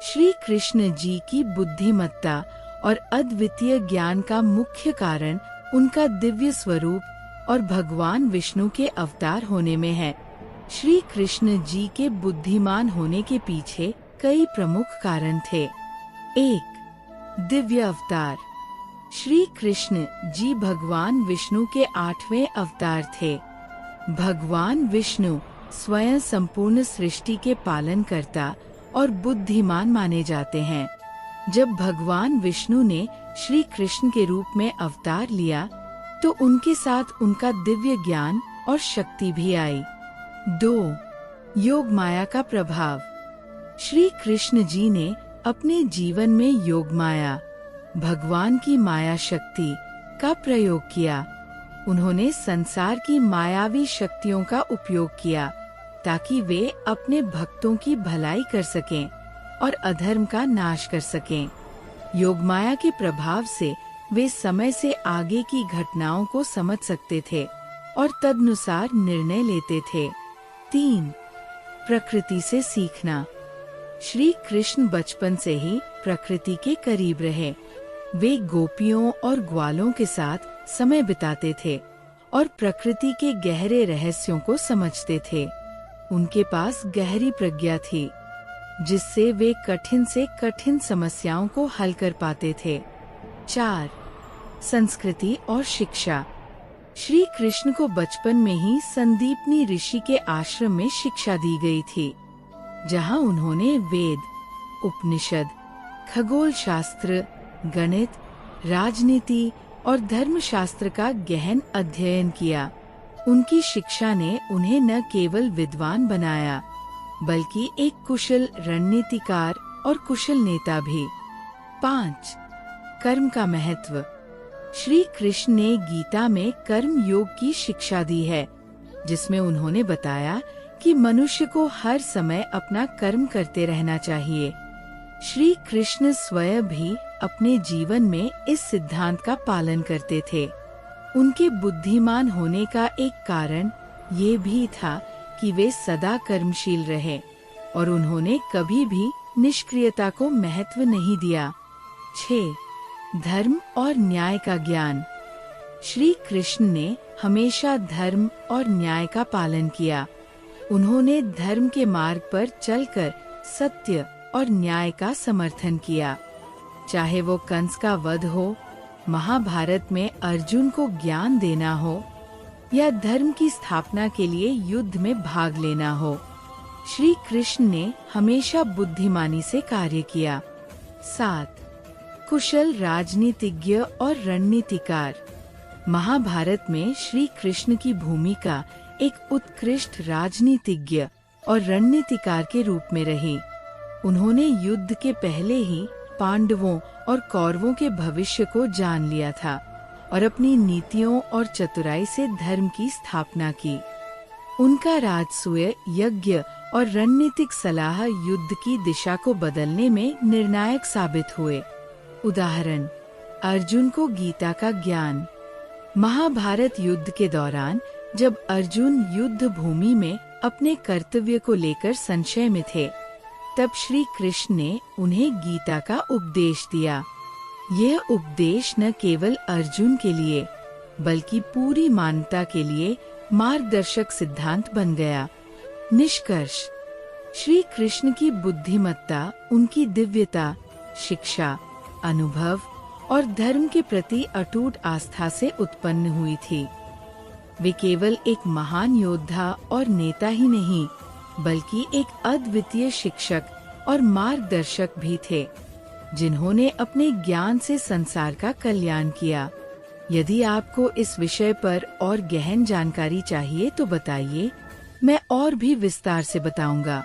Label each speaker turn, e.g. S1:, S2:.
S1: श्री कृष्ण जी की बुद्धिमत्ता और अद्वितीय ज्ञान का मुख्य कारण उनका दिव्य स्वरूप और भगवान विष्णु के अवतार होने में है। श्री कृष्ण जी के बुद्धिमान होने के पीछे कई प्रमुख कारण थे। 1. दिव्य अवतार। श्री कृष्ण जी भगवान विष्णु के 8वें अवतार थे। भगवान विष्णु स्वयं संपूर्ण सृष्टि के पालनकर्ता और बुद्धिमान माने जाते हैं। जब भगवान विष्णु ने श्री कृष्ण के रूप में अवतार लिया तो उनके साथ उनका दिव्य ज्ञान और शक्ति भी आई। 2. योग माया का प्रभाव। श्री कृष्ण जी ने अपने जीवन में योग माया, भगवान की माया शक्ति का प्रयोग किया। उन्होंने संसार की मायावी शक्तियों का उपयोग किया ताकि वे अपने भक्तों की भलाई कर सकें और अधर्म का नाश कर सकें। योग माया के प्रभाव से वे समय से आगे की घटनाओं को समझ सकते थे और तदनुसार निर्णय लेते थे। 3. प्रकृति से सीखना। श्री कृष्ण बचपन से ही प्रकृति के करीब रहे। वे गोपियों और ग्वालों के साथ समय बिताते थे और प्रकृति के गहरे रहस्यों को समझते थे। उनके पास गहरी प्रज्ञा थी, जिससे वे कठिन से कठिन समस्याओं को हल कर पाते थे। 4. संस्कृति और शिक्षा। श्री कृष्ण को बचपन में ही संदीपनी ऋषि के आश्रम में शिक्षा दी गई थी, जहां उन्होंने वेद, उपनिषद, खगोल शास्त्र, गणित, राजनीति और धर्मशास्त्र का गहन अध्ययन किया। उनकी शिक्षा ने उन्हें न केवल विद्वान बनाया, बल्कि एक कुशल रणनीतिकार और कुशल नेता भी। 5. कर्म का महत्व। श्री कृष्ण ने गीता में कर्म योग की शिक्षा दी है, जिसमें उन्होंने बताया कि मनुष्य को हर समय अपना कर्म करते रहना चाहिए। श्री कृष्ण स्वयं भी अपने जीवन में इस सिद्धांत का पालन करते थे। उनके बुद्धिमान होने का एक कारण ये भी था कि वे सदा कर्मशील रहे और उन्होंने कभी भी निष्क्रियता को महत्व नहीं दिया। 6. धर्म और न्याय का ज्ञान। श्री कृष्ण ने हमेशा धर्म और न्याय का पालन किया। उन्होंने धर्म के मार्ग पर चलकर सत्य और न्याय का समर्थन किया। चाहे वो कंस का वध हो, महाभारत में अर्जुन को ज्ञान देना हो या धर्म की स्थापना के लिए युद्ध में भाग लेना हो, श्री कृष्ण ने हमेशा बुद्धिमानी से कार्य किया। 7. कुशल राजनीतिज्ञ और रणनीतिकार। महाभारत में श्री कृष्ण की भूमिका एक उत्कृष्ट राजनीतिज्ञ और रणनीतिकार के रूप में रही। उन्होंने युद्ध के पहले ही पांडवों और कौरवों के भविष्य को जान लिया था और अपनी नीतियों और चतुराई से धर्म की स्थापना की। उनका राजसूय यज्ञ और रणनीतिक सलाह युद्ध की दिशा को बदलने में निर्णायक साबित हुए। उदाहरण, अर्जुन को गीता का ज्ञान। महाभारत युद्ध के दौरान जब अर्जुन युद्ध भूमि में अपने कर्तव्य को लेकर संशय में थे, तब श्री कृष्ण ने उन्हें गीता का उपदेश दिया। यह उपदेश न केवल अर्जुन के लिए बल्कि पूरी मानवता के लिए मार्गदर्शक सिद्धांत बन गया। निष्कर्ष, श्री कृष्ण की बुद्धिमत्ता उनकी दिव्यता, शिक्षा, अनुभव और धर्म के प्रति अटूट आस्था से उत्पन्न हुई थी। वे केवल एक महान योद्धा और नेता ही नहीं, बल्कि एक अद्वितीय शिक्षक और मार्गदर्शक भी थे, जिन्होंने अपने ज्ञान से संसार का कल्याण किया। यदि आपको इस विषय पर और गहन जानकारी चाहिए तो बताइए, मैं और भी विस्तार से बताऊंगा।